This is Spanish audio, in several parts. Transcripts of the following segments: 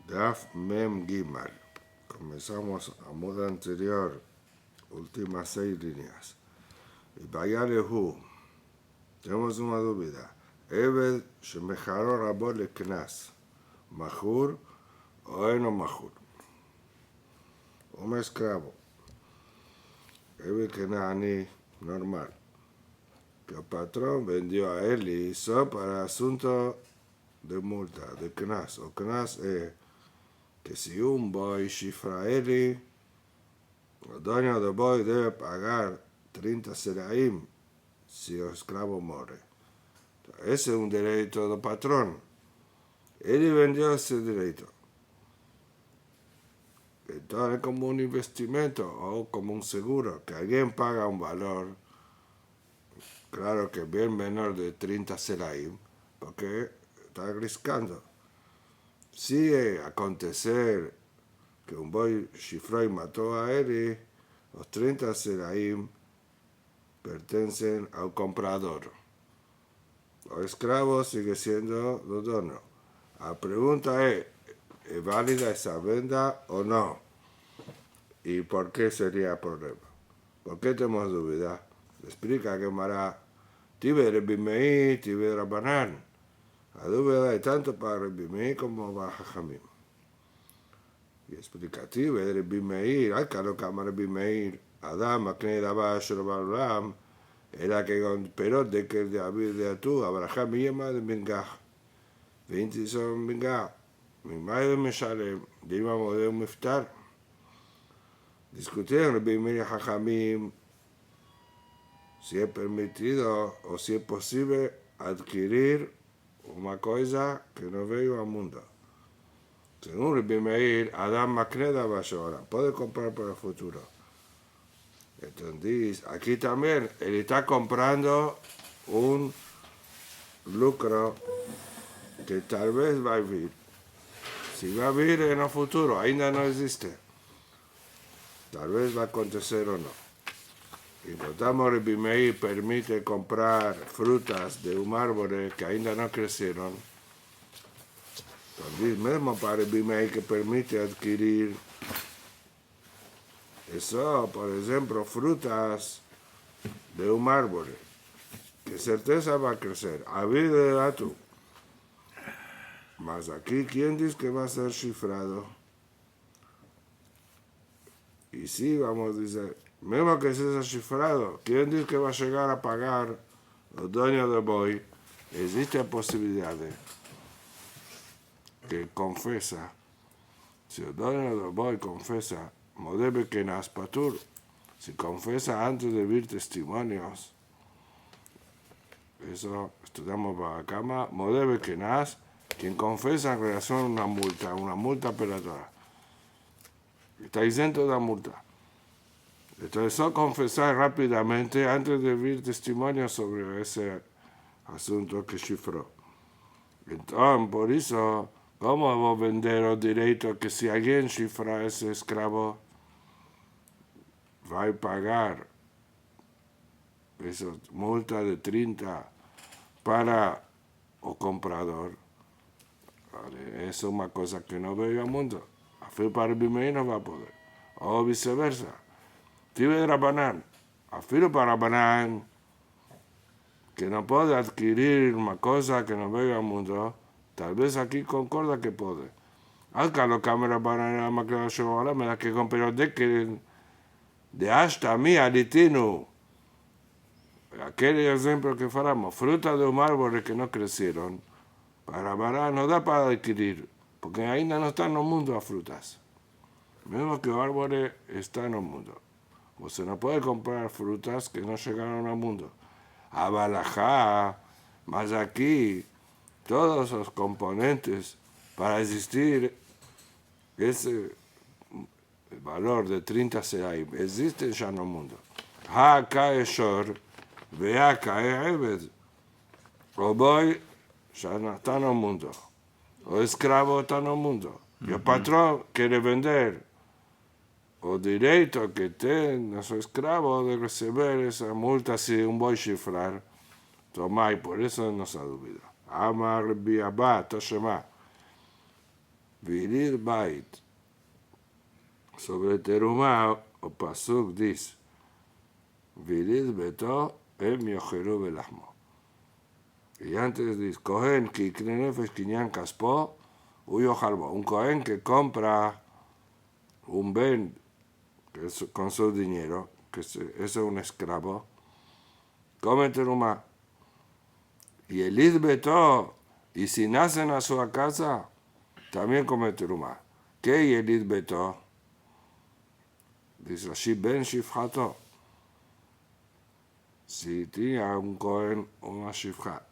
Daf Mem Gimal. Comenzamos a moda anterior, últimas 6 líneas. Y Bayalehu, tenemos una duda. Eved Shemejaro Rabo le Knas, Mahur o Eno Mahur. Un esclavo. Eved Kenani, normal. Que el patrón vendió a él y hizo para asunto de multa, de Knas. O Knas es que si un boy shifraeli, el dueño del boy debe pagar 30 seraim si el esclavo muere. Ese es un derecho del patrón. Él vendió ese derecho. Entonces es como un investimento o como un seguro, que alguien paga un valor, claro que bien menor de 30 seraim, porque está arriscando. Si acontecer que un boy chifró y mató a él, los 30 seraim pertenecen al comprador. El esclavo sigue siendo el dueño. La pregunta es válida esa venta o no? ¿Y por qué sería problema? ¿Por qué tenemos duda? Explica que Mará, Tibe Rebbi Meir, Tibe Rabbanan. La duda es tanto para Rebbi Meir como para Jajamim. Y explicativo de Rebbi Meir, al caro que Rebbi Meir, Adam, Akne Daba, Shorbalam, era que con perot de que de David de Atu, Abraham y Yema de Bengah, 20 son Bengah, mi madre me sale, de íbamos de un miftar. Discutieron Rebbi Meir y Jajamim si es permitido o si es posible adquirir una cosa que no veo al mundo. Según Rebbi Meir, Adam Makne Daba Shorbalam, puede comprar para el futuro. Entonces, aquí también él está comprando un lucro que tal vez va a vivir. Si va a vivir en el futuro, ainda no existe. Tal vez va a acontecer o no. Encontramos que Rebbi Meir permite comprar frutas de un árbol que ainda no crecieron. Entonces, mismo para Rebbi Meir que permite adquirir eso, por ejemplo, frutas de un árbol que certeza va a crecer. A vida de dato. Mas aquí, ¿quién dice que va a ser cifrado? Y sí, vamos a decir, mismo que sea cifrado, ¿quién dice que va a llegar a pagar el dueño del boy? Existe posibilidad de que confesa. Si el dueño del boy confesa, modebe que nas patur, si confesa antes de vir testimonios, eso estudiamos para la cama, modebe que nas, quien confesa en relación a una multa operatora. Está exento de la multa. Entonces, solo confesar rápidamente antes de ver testimonio sobre ese asunto que cifró. Entonces, por eso, ¿cómo voy a vender el derecho que si alguien cifra a ese esclavo, va a pagar esa multa de 30 para el comprador? Vale, eso es una cosa que no veo al mundo. A fin para el Bimei no va a poder. O viceversa. Tibe de Rabbanan. A fin para Rabbanan, que no puede adquirir una cosa que no veo al mundo, tal vez aquí concorda que puede. Acá lo cámara para la máquina de ahora me da que comprar de que de hasta mí alitino. Aquel ejemplo que faramos, fruta de un árbol que no crecieron, para Bará no da para adquirir, porque ainda no están en el mundo las frutas. Mismo que los árboles están en el mundo. O se no puede comprar frutas que no llegaron al mundo. A Balajá, más aquí, todos los componentes para existir ese valor de 30 seraim existen ya en el mundo. Ha cae shor, vea cae eved. O boy ya no está en el mundo. O esclavo está en el mundo. Y el patrón quiere vender o derecho que tiene su esclavo de recibir esa multa si un boy cifrar. Tomai, por eso no se ha duda. Amar Biabá, Toshema. Virid Bait. Sobre Terumá, o Pasuk dice, Virid Beto, Yojeru Belahmo. Y antes dice, Cohen, Kikrinefesh, Kinyan Caspo, Uyo Halbo. Un Cohen que compra un ben con su dinero, que es un esclavo, come terumá. Y el Beto, y si nacen a su casa, también come terumá. ¿Qué es el Beto? Dice Rashi ben shifhato. Si tiene un Cohen una shifhat,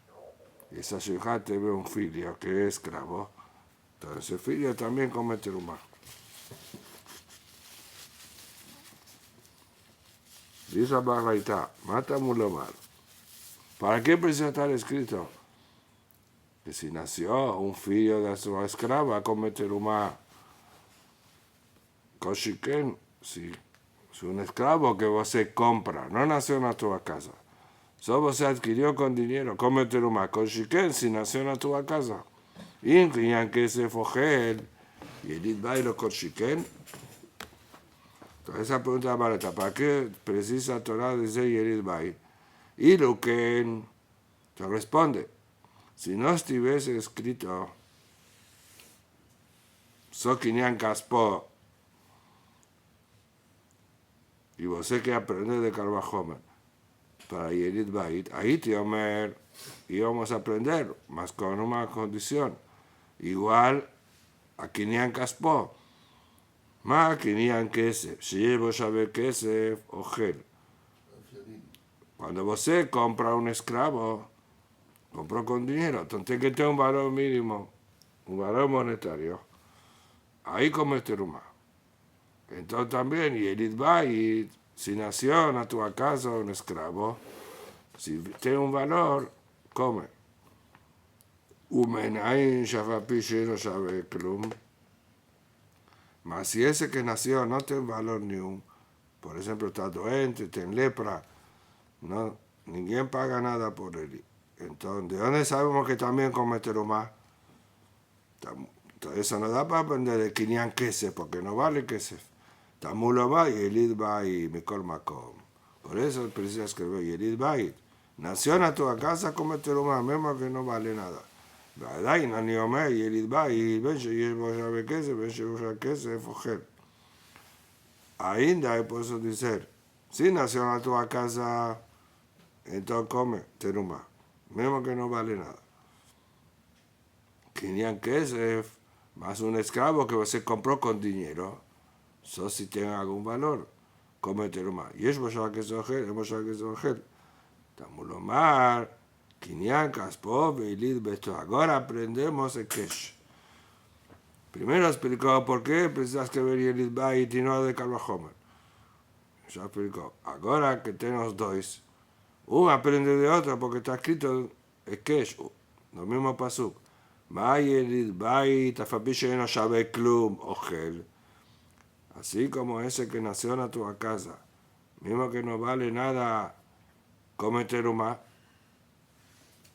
y esa shifhat tiene un filio que es esclavo, entonces el filio también come terumá. Dice Baraita, mata mulomar. ¿Para qué precisa estar escrito? Que si nació un filho de su escrava come terumá. Koshiken, si un esclavo que você compra, no nació en tu casa, solo você adquirió con dinero, come terumá. Koshiken, si nació en tu casa. Inclinan que se fogel, y el bailo koshiken. Entonces esa pregunta es barata, ¿para qué precisa Torah decir Yerid Bai? Y lo que te responde, si no estuviese escrito Sokinian Caspo y vos que aprender de Carvajomer para Yerid Bait, ahí te íbamos a aprender, más con una condición, igual a Kinian Caspo, más Kinian Kesef, si vos sabés Kesef o Gel. Cuando vos compra un esclavo, compró con dinero, entonces tiene que tener un valor mínimo, un valor monetario. Ahí come terumá. Entonces también, y el Bait, si nació en tu casa un esclavo, si tiene un valor, come. Umenain shafapishi no sabe klum. Mas si ese que nació no tiene valor ni un, por ejemplo, está doente, tiene lepra, no, ninguém paga nada por él. Entonces, ¿de dónde sabemos que también come terumá? Entonces, eso no da para aprender de Kinyan Kesef, porque no vale Kesef. Tamulo va y Elid va y Mikol Makom. Por eso precisa escribir Elid va y nació en tu casa, come terumá, mismo que no vale nada. ועדיין אני אומר, יליד בית, בין שיש בו שווה כסף, בין שיש בו כסף, אוכל. Ainda por eso dicer, si nació en tu casa, entonces come terumá, mismo que no vale nada. Kinyan Kesef, más un esclavo que se compró con dinero, eso si tiene algún valor, come terumá. Y es vos que se ojel, es vos que se ojel. Tamulomar, Kinyan Caspo, Beilid Beto. Ahora aprendemos el Kesh. Primero explicó por qué precisas que ver Yelid Bait y no de Carvajomer. Ya explicó. Ahora que tenemos dos, uno aprende de otro porque está escrito el Kesh, lo mismo pasuk. Ma Yelid Bait, Afapishe no sabe klum, ojel. Así como ese que nació en tu casa, mismo que no vale nada, come terumá.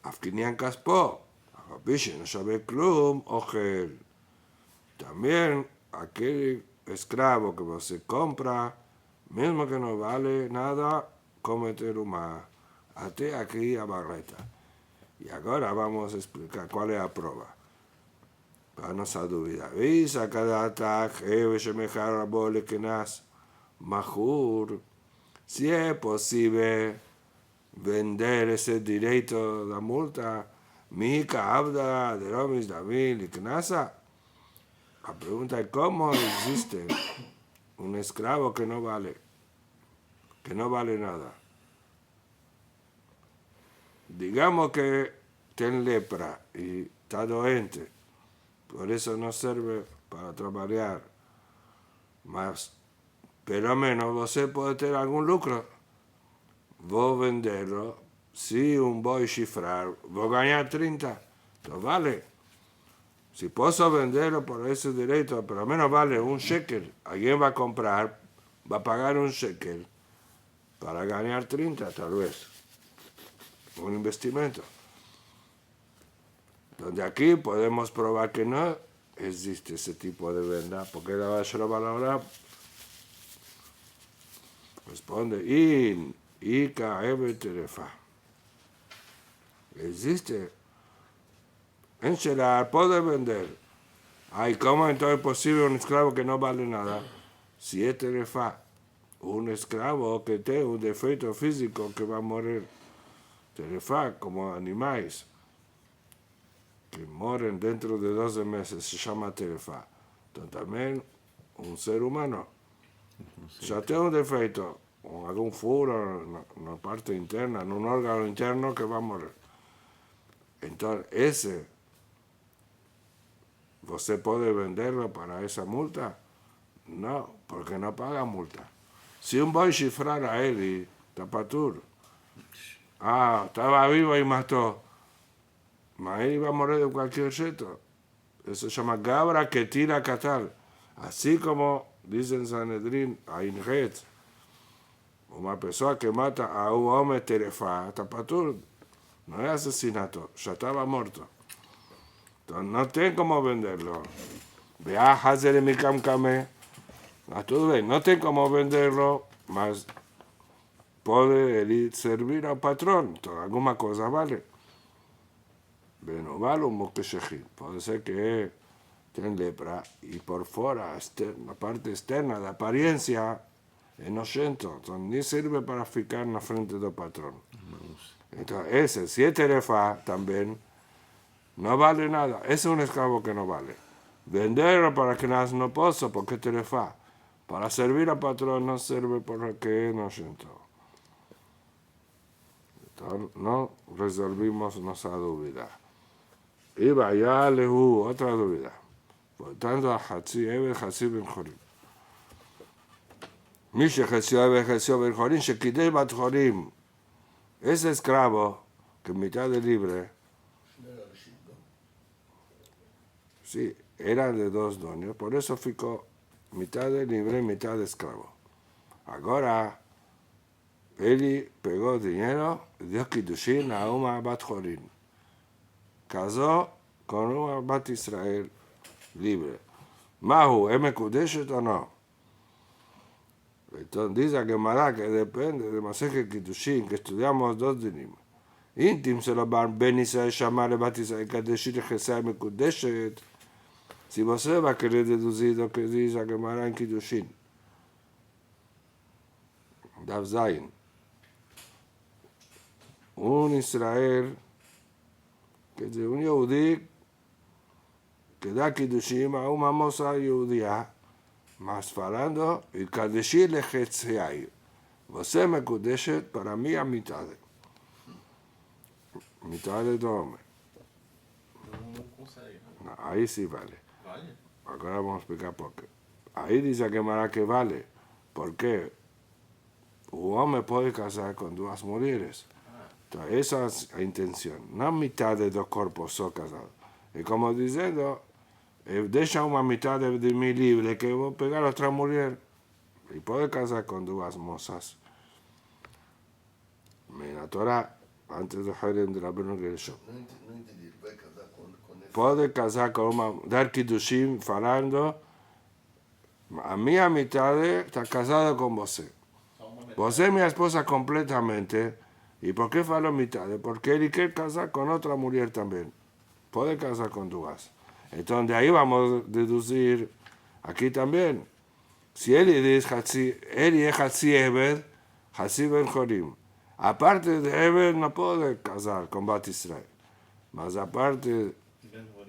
Afkinian Caspo, Afapishe no sabe klum, ojel. También aquel esclavo que você compra, mismo que no vale nada, come terumá. Até aquí a barreta. Y ahora vamos a explicar cuál es la prueba. Para nuestra duda. Visa cada ataque, Shemejar Rabole Kenas, Mahur. Si es posible vender ese derecho de la multa, Mika Abda, de Romis David y Knasa. La pregunta es cómo existe un esclavo que no vale nada. Digamos que tiene lepra y está doente, por eso no sirve para trabajar más. Pero menos você puede tener algún lucro. Vos venderlo, si un voy a cifrar, vos ganar 30, entonces vale. Si puedo venderlo por ese derecho, pero al menos vale un shekel. Alguien va a comprar, va a pagar un shekel para ganar 30 tal vez. Un investimento. Donde aquí podemos probar que no existe ese tipo de venda, porque la Valora responde, Ika Ebe Terefa. Existe. En Sherar puede vender. Ay, ¿cómo entonces es posible un esclavo que no vale nada? Si es Terefa, un esclavo que tiene un defecto físico que va a morir. Terefa, como animales que mueren dentro de 12 meses, se llama Terefa. Entonces también un ser humano ya tiene un defecto, o algún furo en una parte interna, en un órgano interno que va a morir. Entonces, ese, ¿usted puede venderlo para esa multa? No, porque no paga multa. Si un boy chifrara a él y tapatur, estaba vivo y mató, mas él iba a morir de cualquier jeito. Eso se llama Gabra que tira catal. Así como dicen Sanedrín, Ainret, una persona que mata a un hombre terefa, tapatur, no es asesinato, ya estaba muerto. Entonces no tengo cómo venderlo. Vea, hacer mi camcame. No tengo cómo venderlo, mas puede servir al patrón. Entonces, alguna cosa vale. Bueno, vale un moquesheji. Puede ser que tiene lepra y por fuera, la parte externa de apariencia, es inocente. Entonces, ni sirve para ficar en la frente del patrón. Entonces, ese, si es terefa también, no vale nada. Ese es un esclavo que no vale. Venderlo para que no puedo, porque terefa. Para servir al patrón no sirve porque es inocente. Entonces, no resolvimos nuestra duda. Y vaya lehu, otra duda. Por tanto, a Hatzi Ebe, Hatzi Ben Jorim. Mishe Hatzi Ebe, Hatzi Ben Jorim, Shekidei Bat Jorim. Ese esclavo, que mitad de libre, sí, era de dos dueños, por eso ficó mitad de libre y mitad de esclavo. Ahora, él pegó dinero y dio Kiddushin a una Bat Jorim. Casó con una Bat Israel libre. Mahu, ¿es Mekudeshet o no? Entonces dice que Mará, que depende de Maseje Kiddushin, que estudiamos dos dinim. Intim se lo van Ben Israel llamar Bat Israel Kadeshit Jesai Mekudeshet. Si você va a querer deducir lo que dice que Mará en Kiddushin. Dav Zayin. Un Israel, que es un Yehudi, que da Kiddushin a una moza Yehudia, mas falando, y Kadeshit Jesai. Você Mekudeshet para mí a mitad. Mitad de hombre. Não consegue. No, ahí sí vale. Vale. Ahora vamos a explicar por qué. Ahí dice que Mará que vale. ¿Por qué? Un hombre puede casar con dos mujeres. Entonces, esa es la intención. No mitad de dos cuerpos son casados. Y como diciendo, deja una mitad de mí libre que voy a pegar a otra mujer. Y puede casar con dos mozas. Mira, Torah, antes de Jerem de la Bruno Gershom. Não entendi. Vai casar com esse... Puede casar con una, dar Kiddushim falando, a minha mitad está casado con você. Só uma metade. Você es mi esposa completamente. ¿Y por qué falo mitad? Porque él quiere casar con otra mujer también. Puede casar con dos. Entonces de ahí vamos a deducir aquí también. Si él dice, él es Hatzi Ebed, Hatzi Ben Jorim. Aparte de Ebed no puede casar con Bat Israel. Mas aparte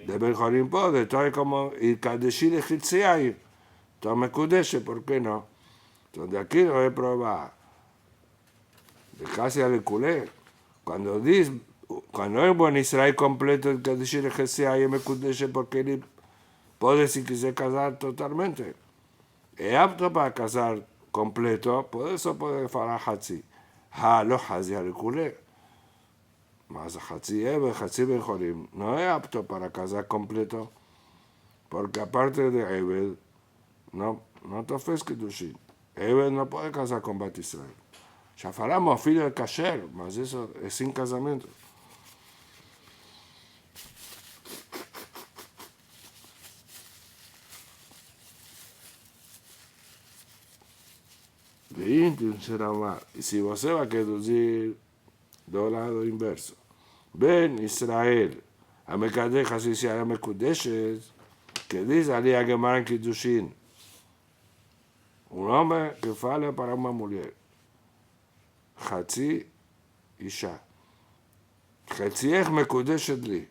de Ben Jorim puede. Entonces como el Kadeshit de Hitziai. Entonces me Kudesh, ¿por qué no? Entonces de aquí lo he probado. De casi al culé. Cuando es buen Israel completo, el Kadeshit de Hitziai me Kudesh porque él puede si quiser casar totalmente. Es apto para casar completo, por eso puede falar Hatzi. Lo Hatzi al culé. Mas Hatzi Ebe, Hatzi Ben Jorim, no es apto para casar completo, porque aparte de Ebed, no te ofrece Kiddushin. Ebed no puede casar con Bat Israel. Ya falamos filho de kasher, mas eso es sin casamiento. Veinte será más. Y si você va a quedar do lado inverso. Ben Israel, a Mekadesh así se hará Mekudeshes, que dice ali a Gemara en Kiddushin, un hombre que fala para una mujer, Hatzi Isha. Hatziech Mekudeshet li.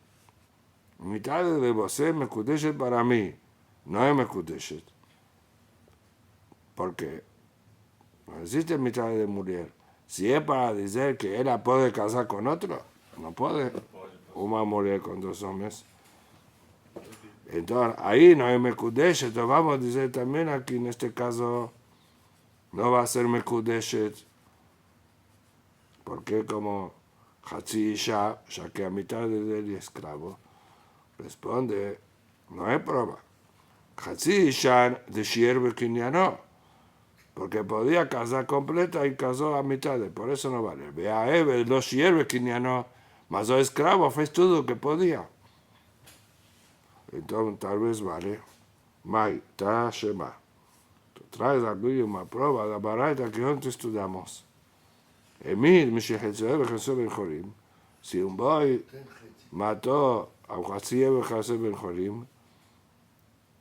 mitad de você Mekudeshet para mí, no es Mekudeshet. Porque no existe mitad de mujer. Si es para decir que ella puede casar con otro, no puede. Una mujer con dos hombres. Entonces, ahí no hay Mekudeshet. Entonces, vamos a decir también aquí, en este caso, no va a ser Mekudeshet. Porque como Hatzi Isha, ya que a mitad de él es esclavo, responde, no hay prueba. Hatzi Isha de Shierbe Kinyano. Porque podía casar completa y casó a mitad, por eso no vale. Vea, los Shierbe Kinyano, mas los esclavos fue todo lo que podía. Entonces, tal vez vale. Mai, ta, shema. Tú traes aquí una prueba de la baraita que antes estudiamos. Emil, Mishehetzev, Jesús Ben Jorim. Si un boy mató a un Hatziev, Jesús Ben Jorim,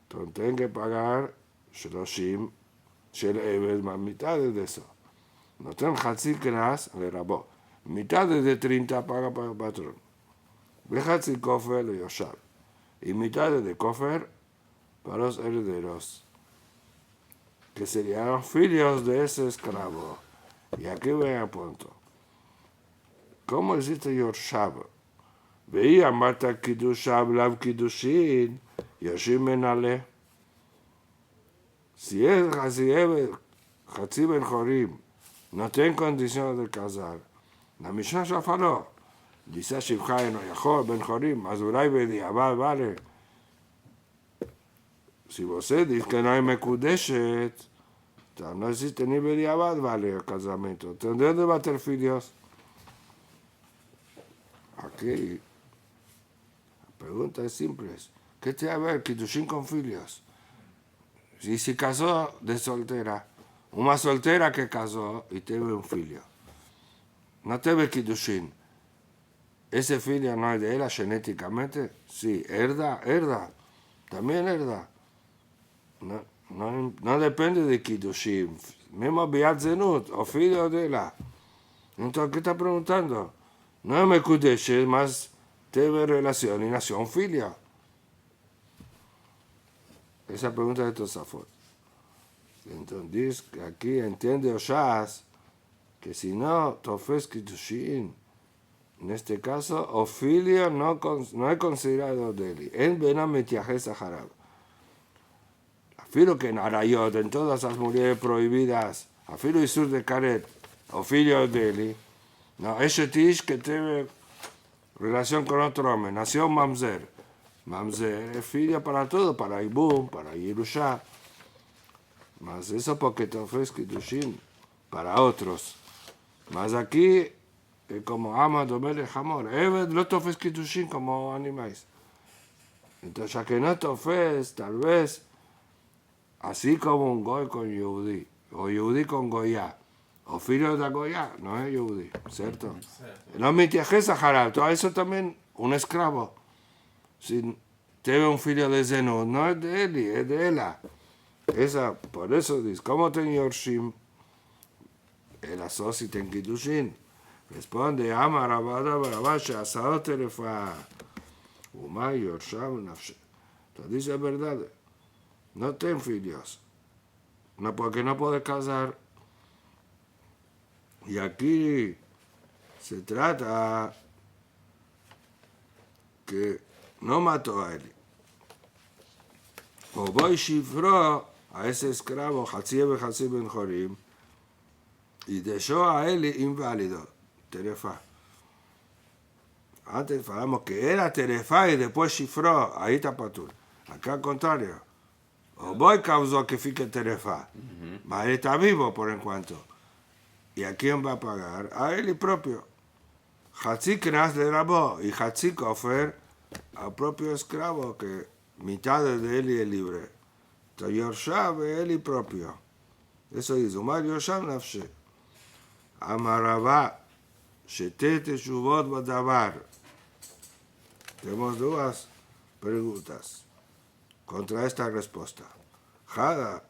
entonces tienen que pagar Shloshim, Shel Eved, más mitad de eso. No tienen Hatzi Kras, le rabó. Mitad de 30 paga para el patrón. Ve Hatzi Kofer, le Yoshab. Y mitad de Kofer para los herederos, que serían los hijos de ese esclavo. Y aquí ven a punto. ¿Cómo existe Yoshab? Veía Marta Kiddushab, Lav Kiddushin, Yoshim Menale. Si es Hatzi Ben Jorim, no tiene condiciones de casar. La Mishnah ya faló. Dice Shivchai no Yahor Ben Jorim, Azurai Bediabad, vale. Si você dice que no hay Mekudeshet, no existe ni Bediabad, vale el casamiento. ¿De dónde va a tener hijos? Aquí. La pregunta es simple. ¿Qué tiene que ver Kiddushin con hijos? Si se casó de soltera, una soltera que casó y tuvo un hijo, no tuvo Kiddushin. ¿Ese hijo no es de ella genéticamente? Sí, herda, también herda. No depende de Kiddushin. Mismo Biat Zenut, o hijo de ella. Entonces, ¿qué está preguntando? No me Mekudeshet, más tuvo relación y nació un hijo. Esa pregunta de Tosafot. Entonces, aquí entiende Oshaz que si no tofes Kiddushin, en este caso, Ofilio no es considerado de él. En Benam Metiajes Aharab. Afilo que en Arayot, en todas las mujeres prohibidas, afilo Isur de Karet, Ofilio de él, no, ese tish que tiene relación con otro hombre, nació Mamzer. Mamzer es filia para todo, para Ibum, para Yerusha. Mas eso porque te ofrece Kiddushin para otros. Mas aquí, como ama, domele, jamor. Eved no te ofrece Kiddushin como animáis. Entonces, ya que no te ofrece, tal vez, así como un goy con Yehudi, o Yehudi con Goya, o filho de Goya, no es Yehudi, ¿cierto? No me tiajes a Harab, todo eso también, un esclavo. Si tiene un hijo de Zenut, no es de él, es de ella. Esa, por eso dice, ¿cómo ten Yorshim? El asoci ten Kiddushin. Responde, ama Rabada Barabasha, asado terefa. Uma Yorsham nafshe. Entonces dice verdad, no ten hijos. No, porque no puede casar. Y aquí se trata que no mató a él. O voy cifró a ese esclavo, Hatziev Hatzi Ben Jorim, y dejó a él inválido, terefa. Antes hablamos que era terefa y después cifró, ahí está patur. Acá al contrario. O voy causó que fique terefa, mas él está vivo por en cuanto. ¿Y a quién va a pagar? A él propio. Hatzi Knas le rabó y Hatzi Kofer al propio esclavo que mitad de él es libre. Entonces Yorshav es él propio. Eso dice, Umar Yosham Nafshe. Amarabá, Shetete Shuvot Badabar. Tenemos dos preguntas contra esta respuesta. Jada,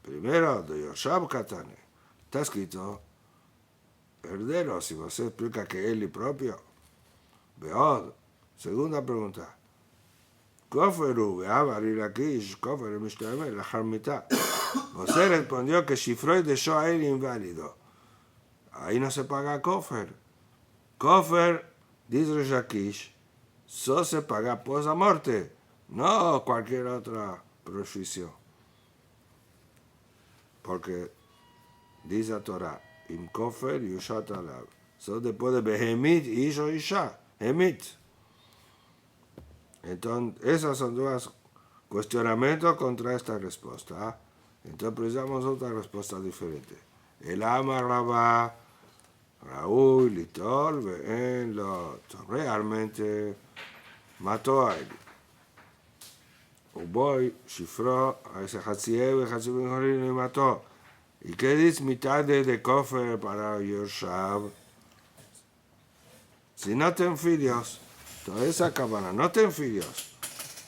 primero, de Yoshab Katane. Está escrito, heredero, si você explica que él y propio. Beod, segunda pregunta. Koferu, Beavar y Lakish, Kofer, Mishtame, la Jarmitá. Você respondió que Shifroi dejó a él inválido. Ahí no se paga Kofer. Kofer, dice Jakish, solo se paga pos a muerte, no cualquier otra prejuicio. Porque dice la Torah, Im Kofer Yushat Alav. Solo después de Behemit, Isho Isha, Hemit. Entonces, esos son dos cuestionamientos contra esta respuesta. Entonces, precisamos otra respuesta diferente. El ama Rabá, Raúl, Litol, Ven, realmente mató a él. Uboy, Shifró, a ese Hatziev, Hatziev Jorin y mató. ¿Y qué dice mitad de Kofer para Yoshab? Si no ten filhos, toda esa cabana, no ten filhos.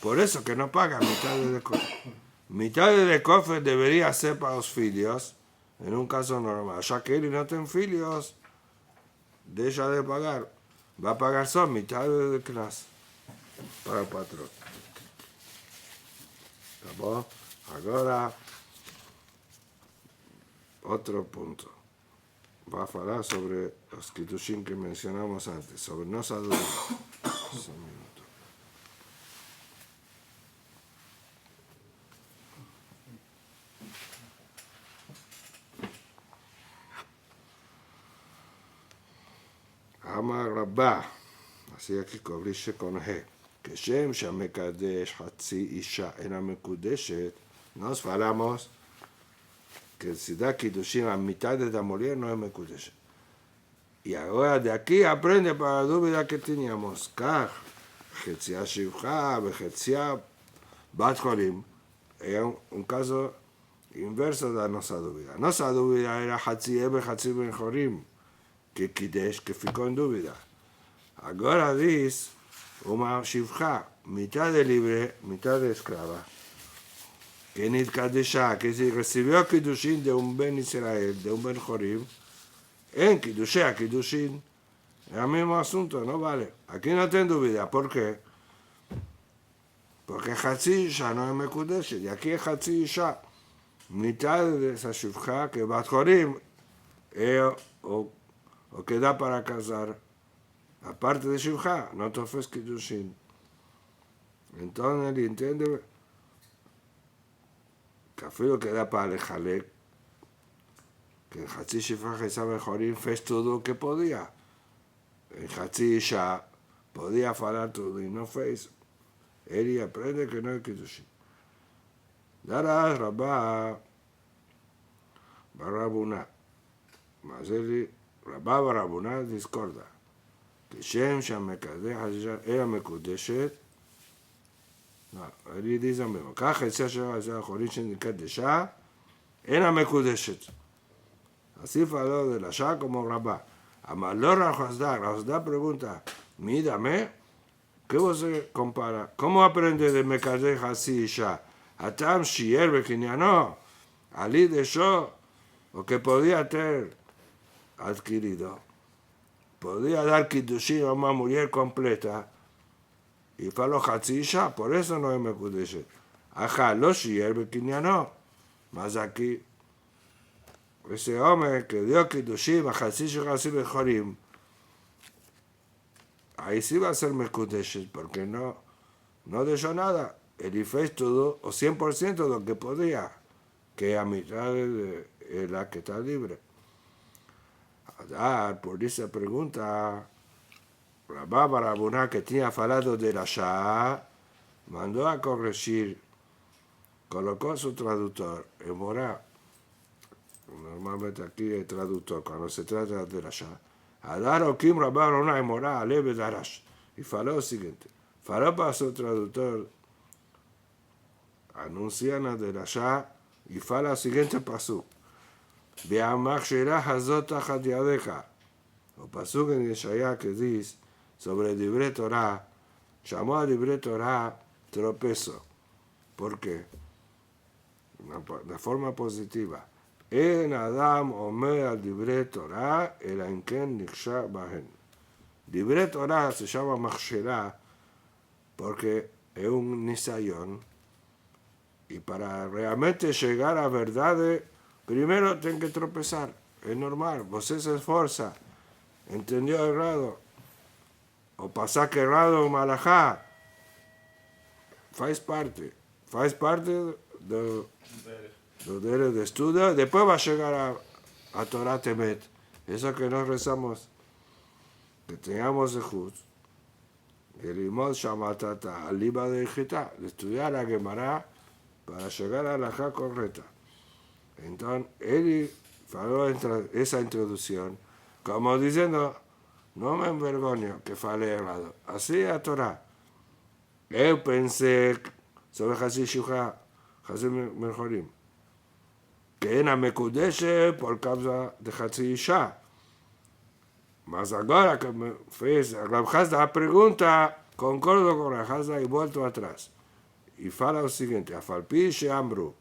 Por eso que no paga mitad de Kofer. Mitad de Kofer debería ser para los filhos, en un caso normal. Ya que él no ten filhos, deja de pagar. Va a pagar solo mitad de clase para el patrón. ¿Tá bom? Agora, outro ponto. Va a falar sobre os Kiddushin que mencionamos antes, sobre nossa dúvida. Só um minuto. Amar Rabbah, así aquí cobrishe con G. כשם שהמקדש חצי אישה אינה מקודשת, nos falamos que si da Kiddushin a mitad de la mujer no es מקודשת. Y ahora de aquí aprende para la dúvida que teníamos. כך, חציה שפחה וחציה בת חולים. Era un caso inverso de nuestra dúvida. Nuestra dúvida era חצי אב וחצי בן חולים, que קידש, que ficó en dúvida. Ahora dice, Uma Shivcha, mitad de libre, mitad de esclava. Que Nitkadesha, que si recibió Kiddushin de un Ben Israel, de un Ben Jorim, en Kiddushea, Kiddushin, es el mismo asunto, no vale. Aquí no tengo duda, ¿por qué? Porque Hatzi Isha no es Mekudeshet, y aquí es Hatzi Isha, mitad de esa Shivcha, que Bat Jorim, o que da para casar. Aparte de Shivcha, no tofes Kiddushin. Entonces él entiende que afilo que da para el Jalek, que en Hatzi Shivcha Jesab Jorim fez todo lo que podía. En Hatzi Isha podía falar todo y no fez. Él aprende que no es Kiddushin. Darás Rabá Barabuna. Mas él, Rabá Barabuna discorda. כשם שהמקדש אלא מקודשת, אני דיזה ממנו, כך יצא שזה האחורית שנקדשה, אינה מקודשת. Así faló de la Shah como Rabá. Amaló Rajosda pregunta, mírame, ¿qué vos compara? ¿Cómo aprende de Mekadesh así Isha? Atam Shier Bekinyano, Ali de Sho, o que podía tener adquirido. Podía dar Kiddushin a una mujer completa y faló Hatzi Isha, por eso no es Mekudeshet. Ajá, lo Shier Bekinyano. Más aquí, ese hombre que dio Kiddushin a Hatzi Isha Hatzi Bechorim, ahí sí va a ser Mekudeshet, porque no dejó nada. Él hizo todo, o 100% de lo que podía, que a mitad de la que está libre. Por esa pregunta, Rabá Barabuna, que tenía falado de la Shah, mandó a corregir, colocó su traductor, en Morá. Normalmente aquí el traductor, cuando se trata de la Shah. Adar Okim Rabá Barabuna en Morá, Aleve Darash. Y faló lo siguiente, faló para su traductor, anunciana de la Shah, y fala el siguiente pasú. Ve'amachshira hazot tachat yadeja. O pasuk en Yeshaya que dice sobre Divrei Torah, llamó a Divrei Torah tropezo. ¿Por qué? De forma positiva. En Adam omer al Divrei Torah el enken niksha bahen. Divrei Torah se llama machshira porque es un nisayón y para realmente llegar a verdades primero tiene que tropezar, es normal, você se esforza, entendió errado o pasaje errado malajá, faz parte do deber de estudio, después va a llegar a Torah Temet, eso que nos rezamos, que tengamos el juz. El limón shamatata, al liba de Gita, de estudiar a Gemara para llegar a la halajá correcta. Entonces, él faló esa introducción, como diciendo, no me envergonio que fale errado. Así a Torah. Yo pensé sobre Hasi Shuha, Hasi Mejorim, que era Mekudeshe por causa de Hasi Isha. Mas agora que me fez a Rav Hasda a pergunta, concordo com Rav Hasda e volto atrás. E fala o seguinte, Afalpi she'amru,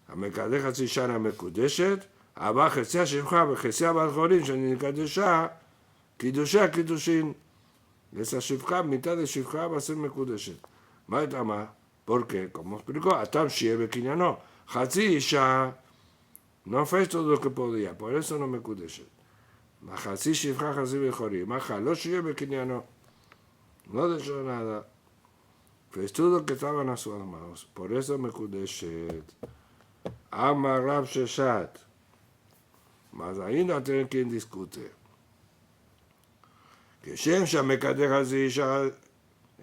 המקדש חצי שנה מקודשת, אבל חצי השפחה וחצי הבת חורין שנקדשה, קידושי הקידושין. esa שפחה, mitad de שפחה va a ser מקודשת. מה הייתה מה? porque, como explicó, Atam שיהיה בקניינו. חצי אישה, no fez todo lo que podía, por eso no מקודשת. חצי שפחה, חצי בחורים, אחר, לא שיהיה בקניינו. No dejó nada. Fez todo lo que estaban a sus manos, por eso מקודשת. Amar Rav Sheshat. Mas ainda tem quem discute. כשם שהמקדש הזה אישה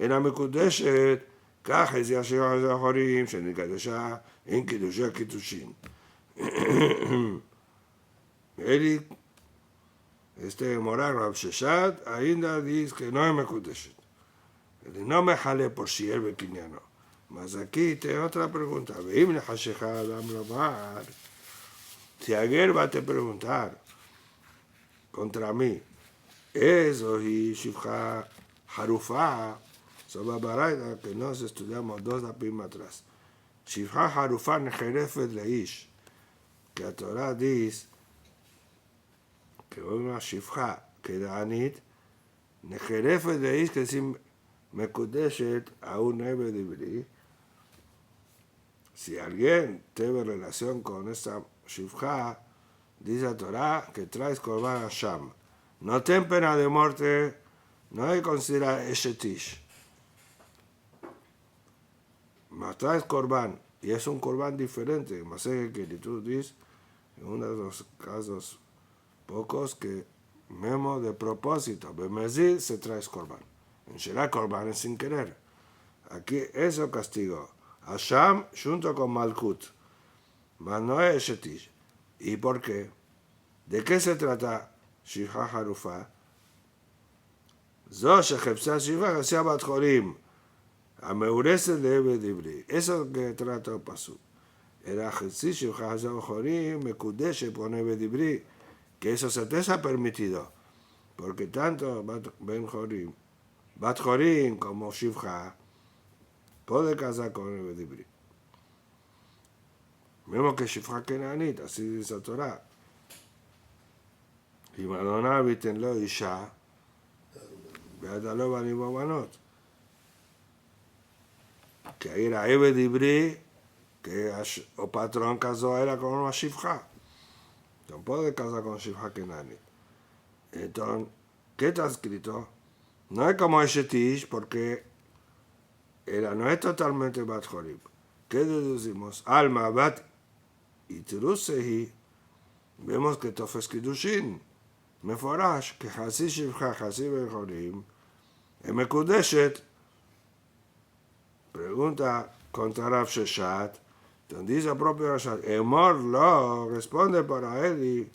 אינה מקודשת, כך איזה השם הזכרים שנקדשה אין קידושי הקידושין. Eli, morar Rav Sheshat, ainda dice que no es מקודשת. Él no me jale por si él bequiniano. Mas aquí tengo otra pregunta. Veim לחשכה אדם לומר, si alguien va a te preguntar contra mí, eso y shivcha harufa, sobre baraita que nos estudiamos dos dapim atrás. Shivcha harufa nejerefet leish, que la Torah dice que una shivcha que da anit, nejerefet leish que si מקודשת a un neve divri. Si alguien tiene relación con esta shivcha, dice la Torah que traes korban a Sham. No ten pena de muerte, no hay considera eshetish. Mas traes korban, y es un korban diferente. Más que tú dices, en uno de los casos pocos que memo de propósito, bemezid se traes korban. En Shirah korban es sin querer. Aquí eso castigo. Hashem junto con Malkut. Mas no es Shetish. ¿Y por qué? ¿De qué se trata Shivcha Harufa? Zo shechepsa Shivcha Hasia Bat Chorim. המאורסת לעבד עברי. eso que trata el pasuk. Era חצי Shivcha Hasia Bat Chorim מקודשת por עבד עברי. Que eso se te ha permitido. Porque tanto Bat Chorim como Shivcha puede casar con el Bedibri. Vemos que Shifra Kenanit, así dice la Torah. Y Madonna vitenlo Isha, Beadalo Banim Babanot. Que ahí era Bedibri, que el patrón casó era con una Shifra. No puede casar con Shifra Kenanit. Entonces, ¿qué está escrito? No es como Eshetish, porque no es totalmente Bat Chorim. ¿Qué deducimos? Alma, Bat y Tirusehi, vemos que Tofes Kiddushin, Meforash, que Hasi Shivcha, Hasi Bechorim, Mekudeshet. Pregunta contra Rav Sheshat, donde dice el propio Rashat, Emor lo responde para él y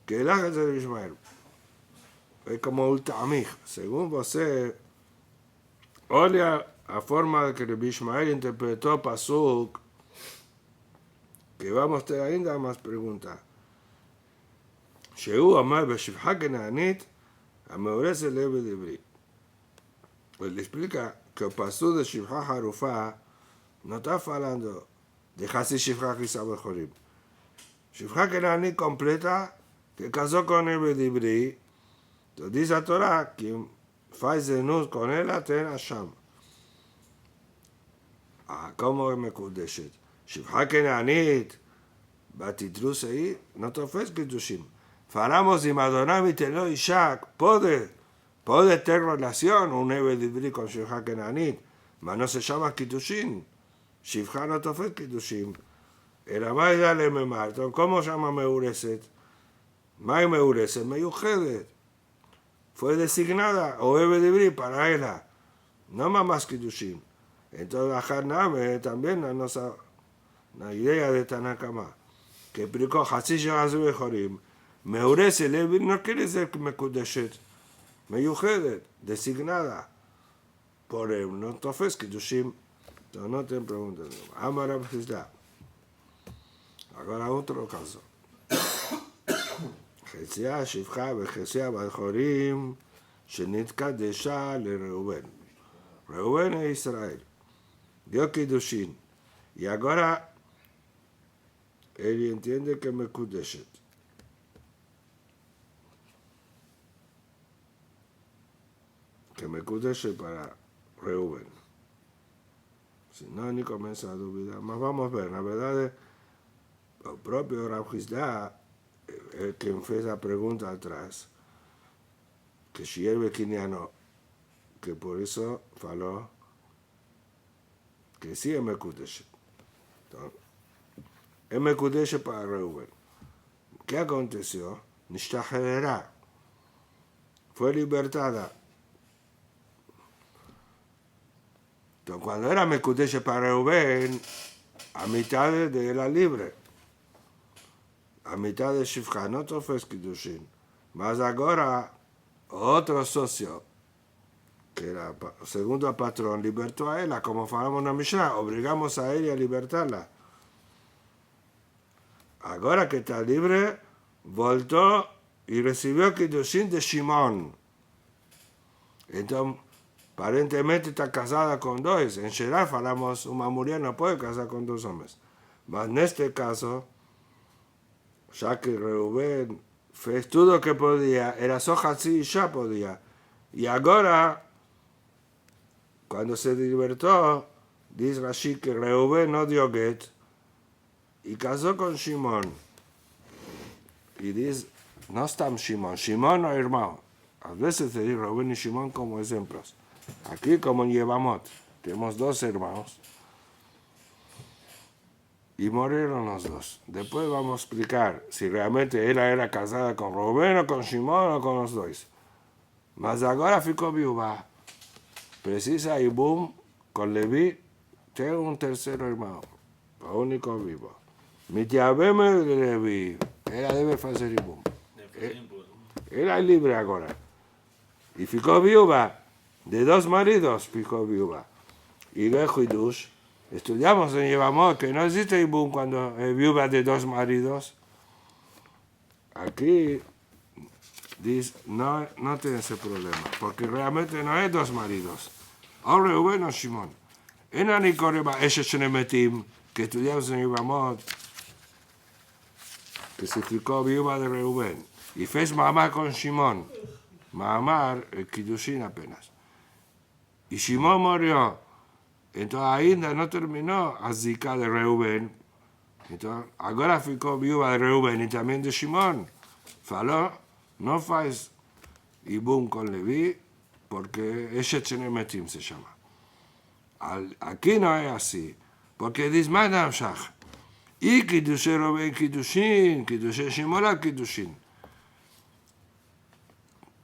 que el ángel de Ishmael. Es como ultamich, según você, olha a forma que Rabbi Ishmael interpretou Pasuk, que vamos a tener ainda más preguntas. שהוא אמר בשפחה כנענית המאורסת לעבד עברי. Él explica que el pastor de Shifra Harufa no está hablando de Hasi Shifra Kisab Jorim. Shifra Kenani completa que casó con el Ibri. Entonces dice la Torah, quien faz zenut con él, ten Hashem. ¿Cómo me kudeshet? Shifra Kenanit, Batitrus ahí, no te ofrece Kiddushim. Falamos de Madonna Vitelo Ishak, puede tener relación un Ebed Ibri con Shifra Kenanit, pero no se llama Kiddushin. Shifra no te ofrece Kiddushin. Era más dale memar. Entonces, ¿cómo se llama Meureset? Mai Meureset, Meyuchedet. Fue designada, o Ebed Ibri, para ella. No más Kiddushin. Entonces, Achar Name también nos da una idea de Tanakama, que explicó Hasish Hazbe Jorim. Meureset, no quiere decir que me kudeshet. Meyuchedet, designada por él. No te ofrece Kiddushin. Entonces, no te preguntas. Amar Abhizda. Ahora otro caso. חציה שפחה וחציה בחורים שנתקדשה לראובן. ראובן es Israel. Dio Kiddushin. Y ahora él entiende que me kudeshet. Que me kudeshet para Reuben. Si no, ni comienza a dudar. Mas vamos a ver, la verdad es el propio Rav Hizda, el que fez la pregunta atrás, que si él no, que por eso faló que sí es Mekudeshet. Entonces, es Mekudeshet para Reuben. ¿Qué aconteció? Nishtaherera. Fue libertada. Entonces, cuando era Mekudeshet para Reuben, a mitad de era libre. A mitad de Shifra no te ofrece Kiddushin. Mas ahora, otro socio, que era el segundo patrón, libertó a ella, como falamos en la Mishnah, obligamos a ella a libertarla. Ahora que está libre, voltó y recibió Kiddushin de Shimon. Entonces, aparentemente está casada con dos. En Shelah falamos, una mujer no puede casar con dos hombres. Mas en este caso, ya que Reuben fez todo lo que podía, era soja así y ya podía. Y ahora, cuando se libertó, dice Rashi que Reuben no dio get y casó con Shimon. Y dice, no está Shimon, Shimon no hermano. A veces se dice Reuben y Shimon como ejemplos. Aquí como en Yevamot, tenemos dos hermanos. Y murieron los dos. Después vamos a explicar si realmente ella era casada con Reuben o con Shimon o con los dos. Mas ahora ficó viuda. Precisa y boom, con Levi, tiene un tercer hermano, el único vivo. Mitiabeme de Levi, ella debe hacer y boom. Ella es libre ahora. Y ficó viuda, de dos maridos ficó viuda. Y luego Hidush. Estudiamos en Yevamot que no existe Ibum cuando es viuda de dos maridos. Aquí dice, no tiene ese problema, porque realmente no hay dos maridos. O Reuben o Shimon. En Anikoreba Eshet Shenemetim, que estudiamos en Yevamot, que se ficó viuda de Reuben. Y fez mamá con Shimon. Mamar, el Kiddushin apenas. Y Shimon murió. Entonces ainda no terminó a zika de Reuben. Entonces, ahora ficó viuda de Reuben y también de Shimon. Faló, no faz Ibum con Levi, porque Eshet Shenemetim se llama. Aquí no es así, porque dice Madam Shach. Y Kiddushin Reuben Kiddushin, Kiddushin Shimon Kiddushin.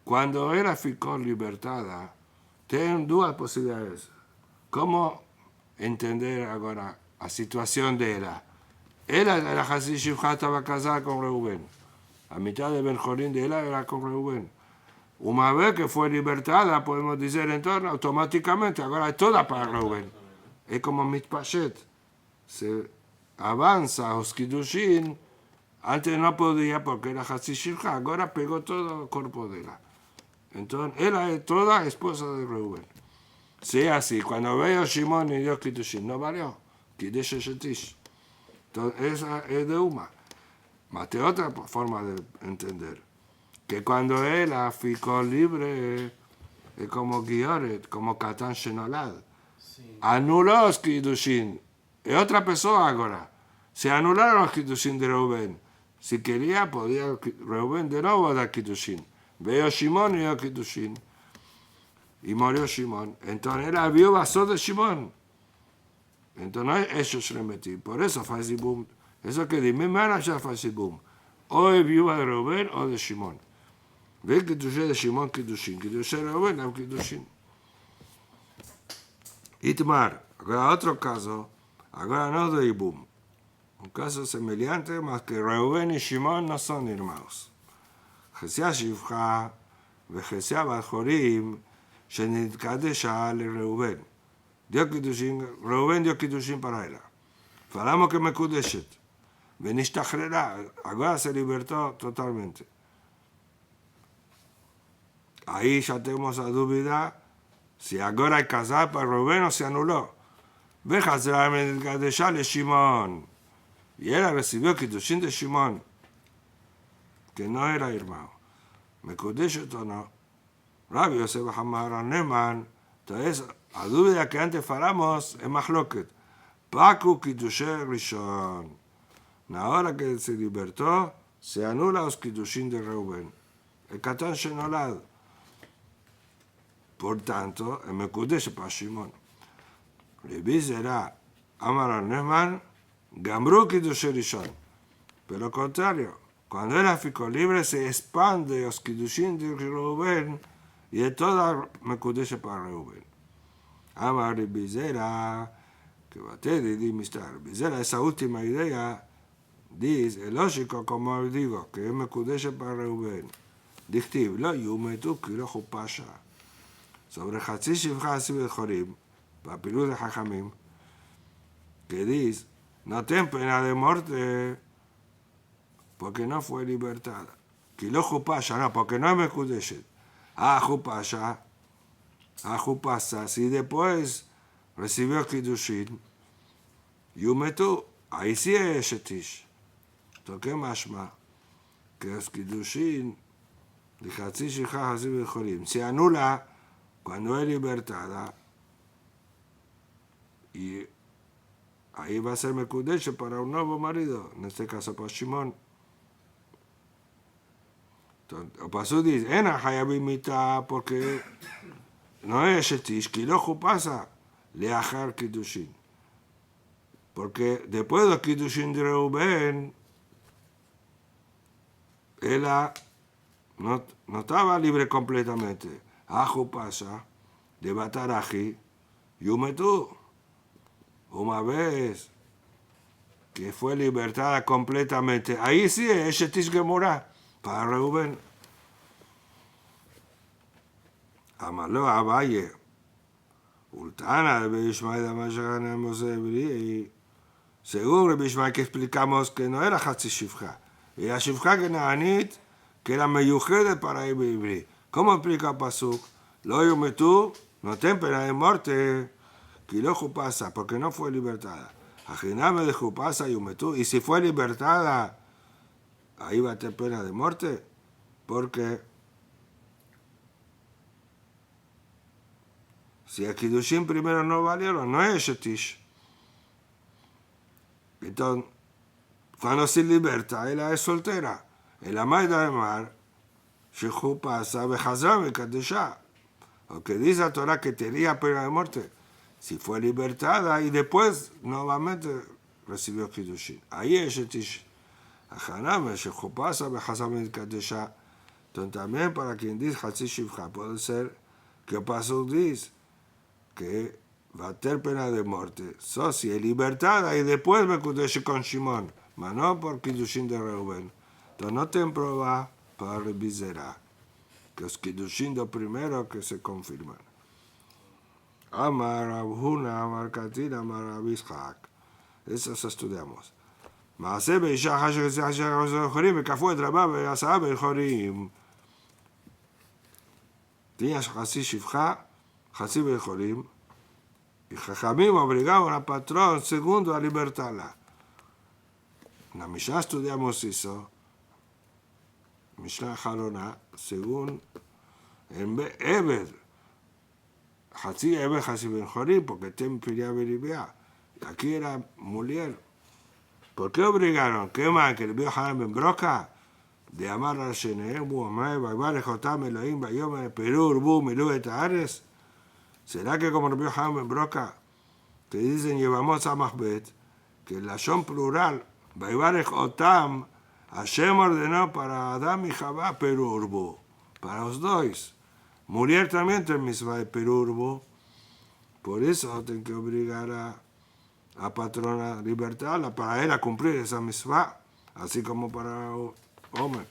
Cuando ella ficó libertada, tienen dos posibilidades. ¿Cómo entender ahora la situación de ella? Ella era Hasi Shifra, estaba casada con Reuben. A mitad de Ben-Jorim de ella era con Reuben. Una vez que fue libertada, podemos decir entonces, automáticamente, ahora es toda para Reuben. Es como Mitpashet. Se avanza los Kiddushin, antes no podía porque era Hatzi Shivcha, ahora pegó todo el cuerpo de ella. Entonces, ella es toda esposa de Reuben. Sí, así, cuando veo Shimon y dio Kiddushin, no valió. Kiddush Shetish. Entonces, esa es de Uma. Mas de otra forma de entender. Que cuando él ficó libre, es como Gioret, como Katan Shenolad. Sim. Anuló los Kiddushin. Es otra persona ahora. Se anularon los Kiddushin de Reuben. Si quería, podía Reuben de nuevo dar Kiddushin. Veo Shimon y dio Kiddushin. Y murió Shimon. Entonces era viuva solo de Shimon. Entonces ellos se le metí. Por eso faz boom. Eso que di, mi hermana ya faz boom. O es viuva de Reuben o de Shimon. Ve Kiddushin de Shimon Kiddushin. Kiddushin de Reuben no Kiddushin. Itmar. Ahora otro caso. Ahora no de Ibum. Un caso semejante, más que Reuben y Shimon no son hermanos. Jesía Shivcha וחסיה והחורים שנתקדשה לראובן. dio קידושין, ראובן dio קידושין para ella. Falamos que מקודשת. ונשתחררה, ahora se libertó totalmente. Ahí ya tenemos la duda si ahora hay casar para Reuben o se anuló. וחזרה ונתקדשה לשמעון. Y él recibió קידושין de Shimon, que no era hermano. מקודשת o no. Rabbi Yosef Hamar Neman, entonces, la duda que antes falamos es מחלוקת. Paku Kiddushe Rishon. Ahora que se libertó, se anula los Kiddushin de Reuben. El Katan Shenolad. Por tanto, el Mekudesh para Shimon. Levi será Amar Neman, Gamru Kiddushe Rishon. Pero lo contrario, cuando él ficó libre, se expande los Kiddushin de Reuben y es toda Mekudesh para Reuben. Amar Bizera, que bate de Mistar. Bizera, esa última idea, dice, es lógico, como digo, que es Mekudesh para Reuben. Dictiv, lo yumetu, que lo jupasha. Sobre Hatzi Shivcha Asib Jorim, papirú de Jajamim, que dice, no ten pena de muerte, porque no fue libertada. Que lo jupasha, no, porque no es Mekudesh. Jupasha. Jupasa, si después recibió Kiddushin, Yumetu, ahí sí es Shetish. Toque mashma, que es Kiddushin, de Hatzi Shivcha Asib Jorim, se anula cuando es libertada, y ahí va a ser Mekudesh para un nuevo marido, en este caso para Shimon. O pasó dice, Ena Hayabimita, porque no es Shetish, que lo pasa, Leachar Kiddushin. Porque después de Kiddushin de Reuben, ella no estaba libre completamente. Jupasa, de Bataraji, Yumetu. Una vez que fue libertada completamente, ahí sí es Shetish Gemora para Reuben. Amaló a Valle. Ultana de Bishmael de Mashagana Mosebri. Según Bishmael que explicamos que no era Hatzi Shivcha. Era Shivcha que Naanit, que era Meyujedet para Ibri. ¿Cómo explica Pasuk? Lo yumetu, no ten pena de muerte. Que lo jupasa, porque no fue libertada. Ajiname de jupasa yumetu. Y si fue libertada, ahí va a tener pena de muerte. Porque si el Kiddushin primero no valieron, no es Shetish. Entonces, cuando se liberta, ella es soltera. El Amaida de Mar, Shehu pasa, Bejazra, Bekadesha. Lo que dice la Torah que tenía pena de muerte. Si fue libertada y después nuevamente recibió Kiddushin. Ahí es Shetish. Ajaname, Shehu pasa, Bejazra, Bekadesha. Entonces, también para quien dice Hatzi Shivcha, puede ser que pasó dice que va a tener pena de muerte. Si es libertada y después me Mekudesh con Shimon, mas no por Kiddushin de Reuben. Entonces no ten prueba para Bizera, que es Kiddushin de primero que se confirman. Amar Abhuna, Amar Katina, Amar Abishak. Eso estudiamos. מעשה באישה אחת שחסר חורים וכפו את רבה ועשרה בחורים. Tenía así shifja, así bejolim. Y Jajamim obligaban al patrón segundo a libertarla. En la Mishnah estudiamos eso. Mishnah Jarona, según en Ebed. Hatzi Ebed, Hatzi Benjorim, porque ten piría beribia. Aquí era mujer. ¿Por qué obligaron? ¿Qué más? Que le vio Haram Ben Broca. De amar a Sheneem, Buamay, Baibar, Jotam, Elohim, Bayom, Perú, Urbu, Milú, Etares. ¿Será que como lo vio Haram Ben Broca, que dicen llevamos a Mahbet, que la son plural, Baibar, Jotam, Hashem ordenó para Adam y Javá, Perú, Urbu, para los dos. Murió también en Misvah de Perú, Urbu. Por eso tienen que obligar a patrona a libertarla, para él a cumplir esa Misvah, así como para hombre.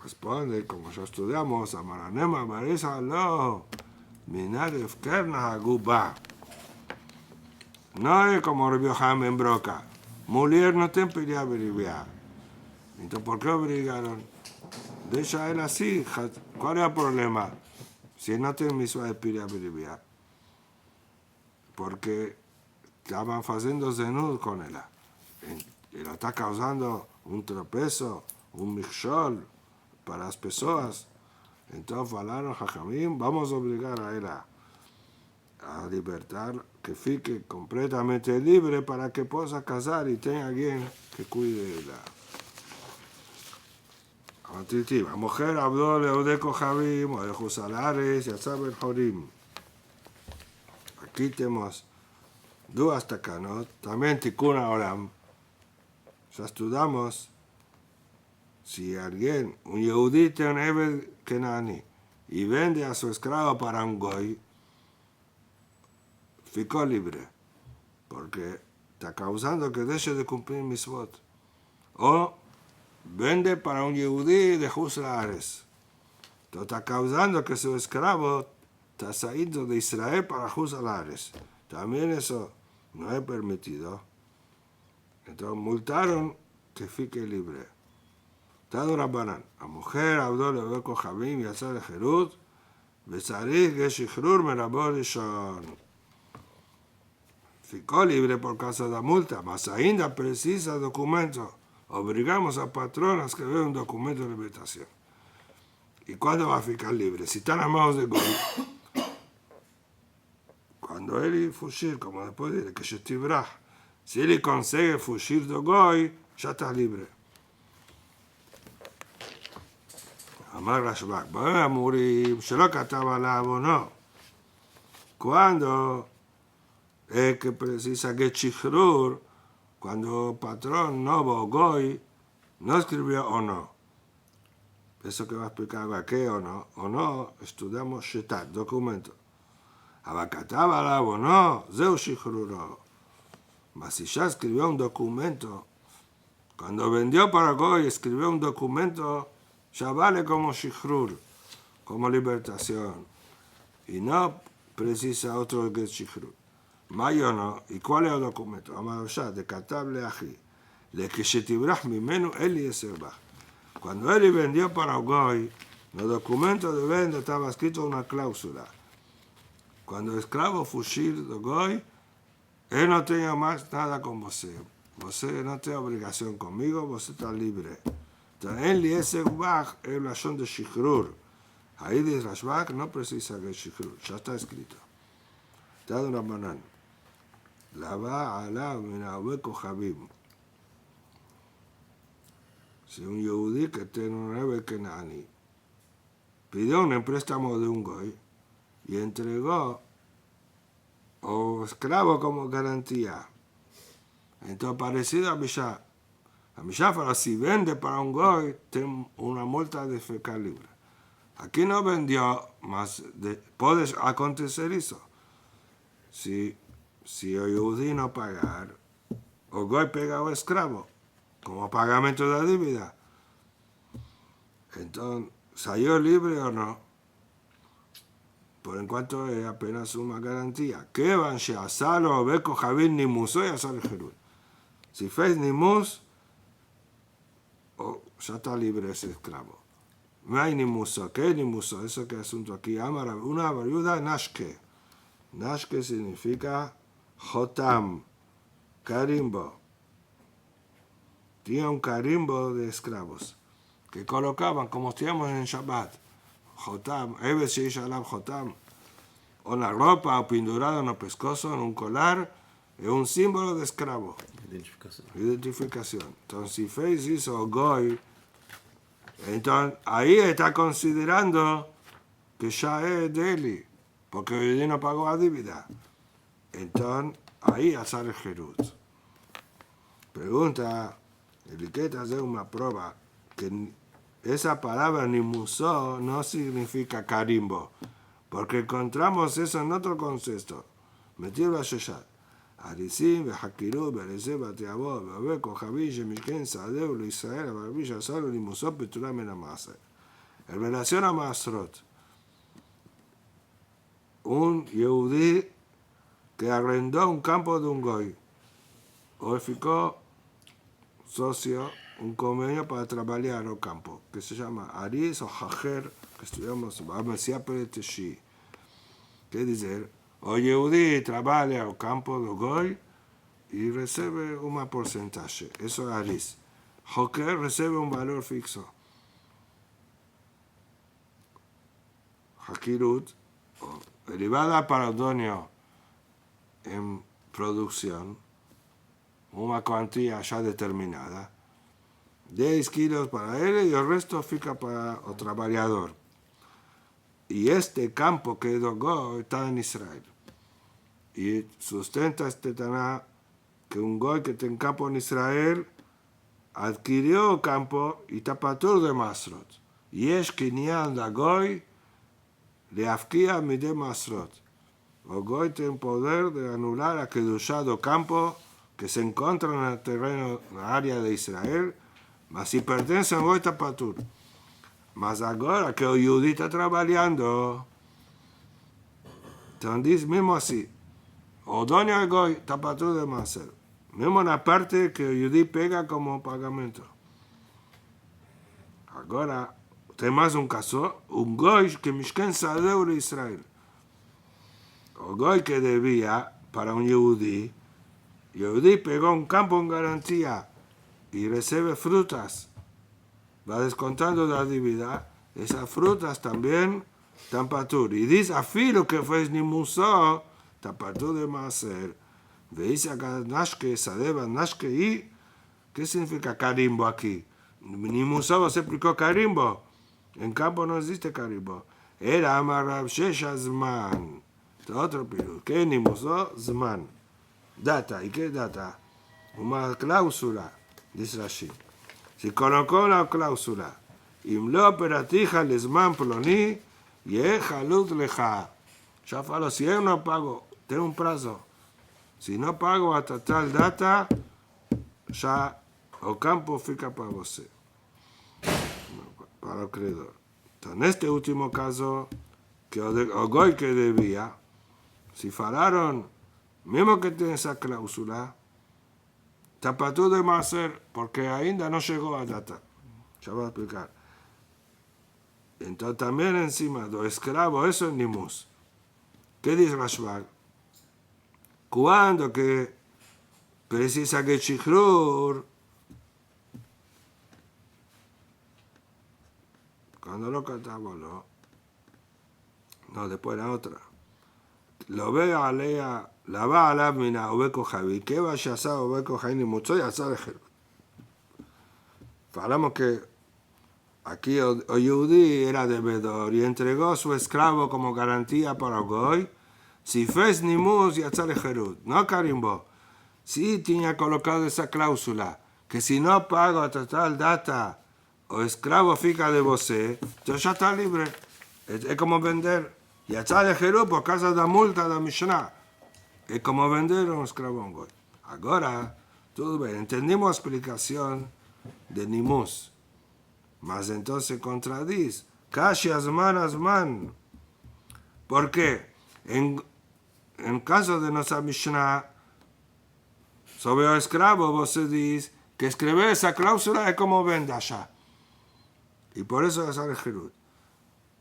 Responde, como ya estudiamos, Amaranema, Marisa, no, Minad Efkerna Haguba. No es como Rabbi Yohanan Ben Broca. Mujer no te pedía beribia. Entonces, ¿por qué obligaron? Deja él así. ¿Cuál es el problema? Si no te misma de pedir beribia. Porque estaban haciendo zenud con él. Y lo está causando un tropezo, un mikshol para las personas. Entonces falaron Jajamim, vamos a obligar a él a libertar, que fique completamente libre para que pueda casar y tenga alguien que cuide de ella. La mujer habló de Kohabim o de Jusalares, ya sabe el Jorim. Aquí tenemos dos takanot, también Tikkun Olam. Ya estudiamos, si alguien, un Yehudí tiene un Eved Kenani y vende a su esclavo para un Goy, ficó libre, porque está causando que deje de cumplir mitzvot. O vende para un Yehudí de Jusalares. Entonces está causando que su esclavo está saliendo de Israel para Jusalares. También eso no es permitido. Entonces multaron que fique libre. Tado Rabbanan, la mujer habló de ver con Javim y hacer el Jerut, Besarich Geshihrur Merabor Rishon. Ficó libre por causa de la multa, mas ainda precisa documento. Obligamos a patronas que vean un documento de liberación. ¿Y cuándo va a ficar libre? Si están a manos de Goy. Cuando él fugir, como después de que se tibrá, si él consigue fugir de Goy, ya está libre. Amar Rashbak, voy a morir, se lo cataba la no. Cuando es que precisa que Chichrur, cuando patrón Novo Goy no escribió o no. Eso que va a explicar ahora, qué o no, estudiamos Shetat, documento. Abacataba la no, Zeu Chichruro. Mas si ya escribió un documento, cuando vendió para Goy, escribió un documento, ya vale como Shichrur, como libertación. Y no precisa otro que Shichrur. Mayo no. ¿Y cuál es el documento? Amado ya, de Katable Aji. Le que se tibrah mimenu Eli Eserbach. Cuando él vendió para Goy, en el documento de venta estaba escrito una cláusula. Cuando el esclavo fugir de Goy, él no tenía más nada con vos. Vos no tiene obligación conmigo, vos está libre. Entonces, él y ese Bach es la son de Shichrur. Ahí dice Rashbak, no precisa que es Shichrur, ya está escrito. Está de una banana. La va a la minahueco Habib. Si un Yehudí que tiene un Rebbe Kenani pidió un préstamo de un Goy y entregó o esclavo como garantía. Entonces, parecido a Mishá. A Mishá, si vende para un Goy, tiene una multa de fecal libre. Aquí no vendió, mas puede acontecer eso. Si el Yehudí no pagar, o Goy pega o esclavo, como pagamento de la deuda. Entonces, ¿salió libre o no? por en cuanto es apenas una garantía. Que van a salo, beco, javín, ni muso y a sal Jerut. Si fez ni mus, ya está libre ese esclavo. No hay ni muso. ¿Qué es ni muso? Eso que asunto aquí. Una viuda nashke. Nashke significa jotam, carimbo. Tenía un carimbo de esclavos que colocaban, como estudiamos en Shabbat, jotam, Eve Sheish Alav jotam, o en la ropa, o pindurado en el pescozo, en un colar, es un símbolo de esclavo. Identificación. Entonces, si fez hizo Goy, entonces ahí está considerando que ya es de él, porque hoy no pagó la dívida. Entonces, ahí sale Jerut. Pregunta, el que hacer una prueba, que esa palabra ni musó no significa carimbo, porque encontramos eso en otro concepto. Metir la sheshat. Arisim, Behakiru, Bereze, Bateabo, Bebeco, Javish, Mishken, Sadeu, Israel, Barbilla, Salo, ni musó, Peturam en Amasa. En relación a Masrot, un Yehudí que arrendó un campo de un goy, o ficó socio, un convenio para trabajar el campo, que se llama Aris o Hajer, que estudiamos en Mesías Pereteshi. ¿Qué dice? O Yehudí trabaja el campo de goy y recibe un porcentaje, eso es Aris. Hajer recibe un valor fixo. Hakirut, derivada para el dueño en producción, una cuantía ya determinada, 10 kilos para él y el resto fica para el trabajador. Y este campo que Goy está en Israel. Y sustenta este Taná que un Goy que tiene campo en Israel adquirió el campo y está patur de Masrot. Y es Kinyan da Goy le afkia mide Masrot. El Goy tiene poder de anular a Kedushá do campo que se encuentra en el terreno, en la área de Israel, mas si pertenece a Goy está patur. Mas agora que el Yehudí está trabajando, entonces mismo así, o dueño de Goy está patur de Maser, mismo en la parte que el Yehudí pega como pagamento. Agora, tem más un caso, un Goy que Mishken Sadeu de Israel. O Goy que debía para un Yehudí, Yehudí pegó un campo en garantía y recibe frutas. Va descontando la dívida, esas frutas también están patur. Y dice, afilo que fue ni musó, está patur de Maser. Veis acá, Nashke, Sadeva, Nashke, y ¿qué significa carimbo aquí? Ni musó se explicó carimbo. En campo no existe carimbo. Era Amarab Shesha Zman. Otro pirush. ¿Qué ni musó? Zman. Data. ¿Y qué data? Una cláusula, dice Rashi. Si colocó la cláusula, Imlo operatija lesman ploni, yehalut leja. Ya falo, si yo no pago, tengo un plazo. Si no pago hasta tal data, ya el campo fica para você, para el acreedor. Entonces, en este último caso, que el goy que debía, si falaron, mismo que tiene esa cláusula, está patur de Maser, porque ainda no llegó a data. Ya voy a explicar. Entonces también encima de esclavo, eso es nimus. ¿Qué dice Rashbag? Cuando que precisa que chichrur, cuando lo cantamos, no, después la otra. Lo veo a Lea, la va a la mina, Obeco Javi, que vaya a ser Obeco Javi, ni mucho ya sabe. Hablamos que aquí el Yehudí era devedor y entregó su esclavo como garantía para Goy. Si fez nimus y atzale Jerut, no carimbo. Si tenía colocado esa cláusula, que si no pago hasta tal data, o esclavo fica de você, entonces ya está libre. Es como vender. Y atzale Jerut por causa de la multa de Mishnah. Es como vender un esclavo a un Goy. Ahora, todo bien, entendimos la explicación de nimus. Mas entonces contradice. Kashi azman azman. ¿Por qué? En caso de nuestra Mishnah, sobre el esclavo, vos se dice que escribir esa cláusula es como venda ya. Y por eso es el Jerut.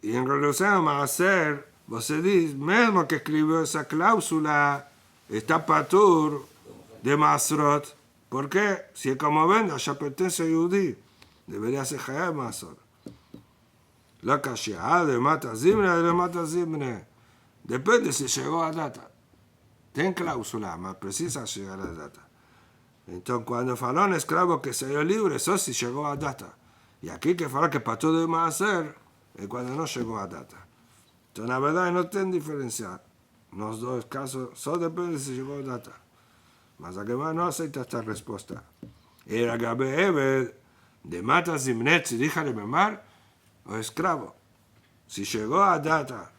Y en relación a hacer, vos se dice, mismo que escribió esa cláusula, está patur de Masrot. ¿Por qué? Si es como venda, ya pertenece a Yudí. Debería ser Hayab Masrot. La Kashia de Mata Zimne, de Mata Zimne. Depende si llegó a data. Ten cláusula, más precisa llegar a data. Entonces, cuando faló un esclavo que se dio libre, eso sí llegó a data. Y aquí que faló que patur de Masrot es cuando no llegó a data. Entonces, la verdad, no tienen diferencia. Los dos casos, solo depende si llegó a data. Mas la Gemara no acepta esta respuesta. Era Gabe Ebed, de Mata Zimnet, si deja de memar, o esclavo. Si llegó a data,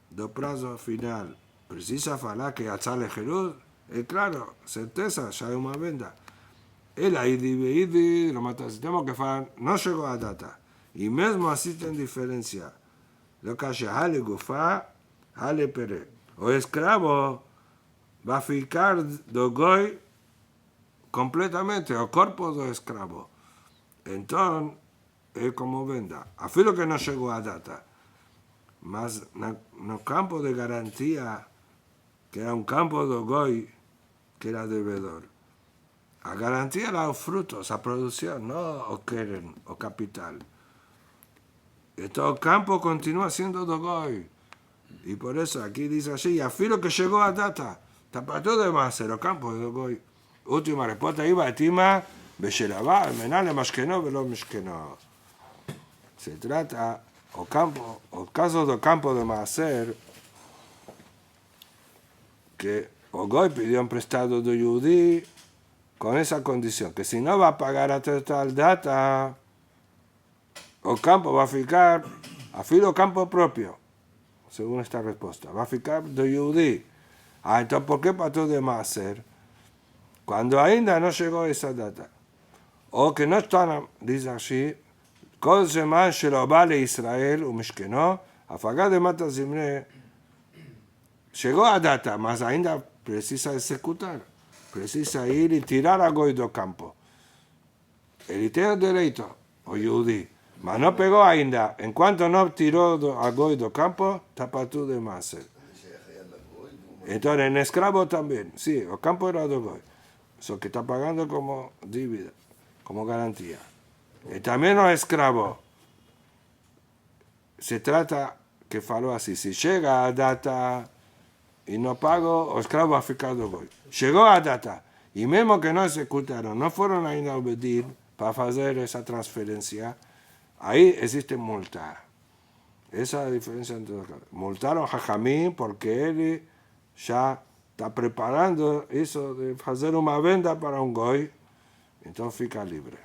do plazo final, precisa falar que sale Jerud, es claro, certeza, ya hay una venda. El Idi, lo mata, si tenemos que falar, no llegó a data. Y mismo así tiene diferencia. Lo que hace Hale Gufá, Hale Pere. O esclavo va a ficar do goy completamente, o cuerpo do esclavo. Entonces, es como venda. Afilo que no llegó a data. Mas no campo de garantía, que era un campo do goy, que era devedor. A garantía era los frutos, a producción, no o queren, o capital. Y todo el campo continúa siendo do goy. Y por eso aquí dice así, afilo que llegó a data, tapató de más, el campo de do goy. Última respuesta, iba a Tima, Beshelabá, Menale, Mashkenó, Velo Mishkenó. Se trata, o caso del campo de Maaser, que o goy pidió un prestado de Yudí con esa condición, que si no va a pagar a tal data, o campo va a ficar, afilo campo propio, según esta respuesta, va a ficar de Yudí. Entonces, ¿por qué pasó de Maaser? Cuando ainda no llegó esa data, o que no están, dice así, כל זמן שלא בא לישראל ומשכנו, הפגה de Mata Zimne, llegó a data, mas ainda precisa executar, precisa ir y tirar a goy do campo. Él tiene derecho, o Yudí, mas no pegó ainda. En cuanto no tiró a goy do campo, tapatú de Maser. Entonces, en esclavo también, sí, el campo era do goy, eso que está pagando como dívida, como garantía. Y también los esclavos. Se trata que faló así, si llega a data y no pago, el esclavo va a ficar do goy. Llegó a data, y mismo que no ejecutaron, no fueron a ir a obedir para hacer esa transferencia, ahí existe multa. Esa es la diferencia entre los casos. Multaron a Jajamín porque él ya está preparando eso de hacer una venda para un goy, entonces fica libre.